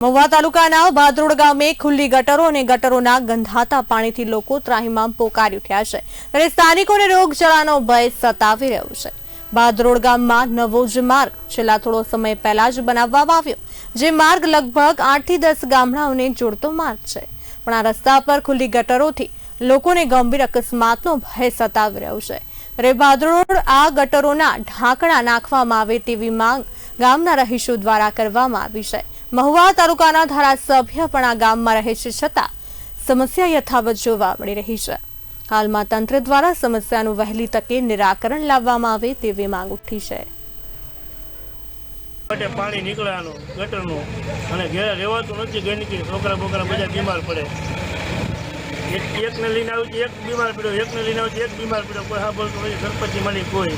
મહુવા તાલુકાના ભાદરોડ ગામે ખુલ્લી ગટરો અને ગટરોના ગંધાતા પાણીથી લોકો ત્રાહિમામ પોકારી ઉઠ્યા છે ત્યારે સ્થાનિકોને રોગચાળાનો ભય સતાવી રહ્યો છે। ભાદરોડ ગામમાં નવો જ માર્ગ છેલ્લા થોડો સમય પહેલા જ બનાવવામાં આવ્યો, જે માર્ગ લગભગ 8 થી 10 ગામડાઓને જોડતો માર્ગ છે, પણ આ રસ્તા પર ખુલ્લી ગટરોથી લોકોને ગંભીર અકસ્માતનો ભય સતાવી રહ્યો છે। ત્યારે ભાદરોડ આ ગટરોના ઢાંકણા નાખવામાં આવે તેવી માંગ ગામના રહીશો દ્વારા કરવામાં આવી છે। મહુવા તાલુકાના ધારાસભ્ય પણ આ ગામમાં રહે છે, છતાં સમસ્યા યથાવત જોવા મળી રહી છે। હાલમાં તંત્ર દ્વારા સમસ્યાનું વહેલી તકે નિરાકરણ લાવવામાં આવે તેવી માંગ ઉઠી છે। પાણી નીકળવાનું ગટરનું અને ઘેર રહેવાતું નથી, ગંદકી છોકરા બોકરા બધા બીમાર પડે। એકને લઈને આવું એક બીમાર પડ્યો, એકને લઈને આવું એક બીમાર પડ્યો, કોઈ હા બોલતું નથી, સરપંચી મળી કોઈ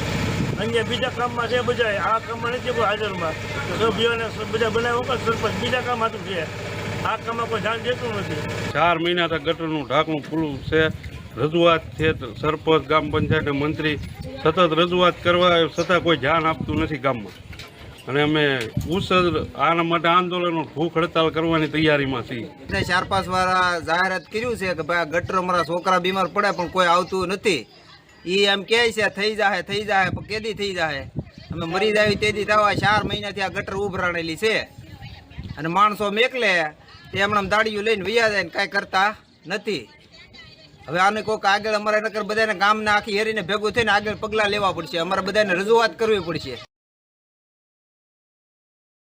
અન્ય બીજા કામમાં છે બધા, આ કામમાં નથી કોઈ હાજરમાં, સભ્યોને બધા બનાવ્યો પણ સરપંચ બીજા કામ હતું છે, આ કામમાં કોઈ ધ્યાન દેતું નથી। 4 મહિનાથી ગટરનું ઢાંકણું ખુલ્લું છે, રજૂઆત છે, સરપંચ ગામ પંચાયત મંત્રી સતત રજૂઆત કરવા છતાં કોઈ ધ્યાન આપતું નથી ગામમાં, અને અમે આના માટે આંદોલનો ભૂખ હડતાલ કરવાની તૈયારીમાં છીએ। 4-5 વાર જાહેરાત કર્યું છે કે ભાઈ ગટરો મારા છોકરા બીમાર પડે પણ કોઈ આવતું નથી। એ એમ કહે છે થઈ જાય પણ કેદી થઈ જાય, અમે મરી જાય તેદી થવા 4 મહિનાથી આ ગટર ઉભરાણેલી છે, અને માણસો મેકલે તે હમણાં દાડીઓ લઈને વૈયા જાય ને કાંઈ કરતા નથી। હવે આને કોઈક આગળ અમારે નકર બધાને ગામના આખી હેરીને ભેગું થઈને આગળ પગલાં લેવા પડશે, અમારે બધાને રજૂઆત કરવી પડશે।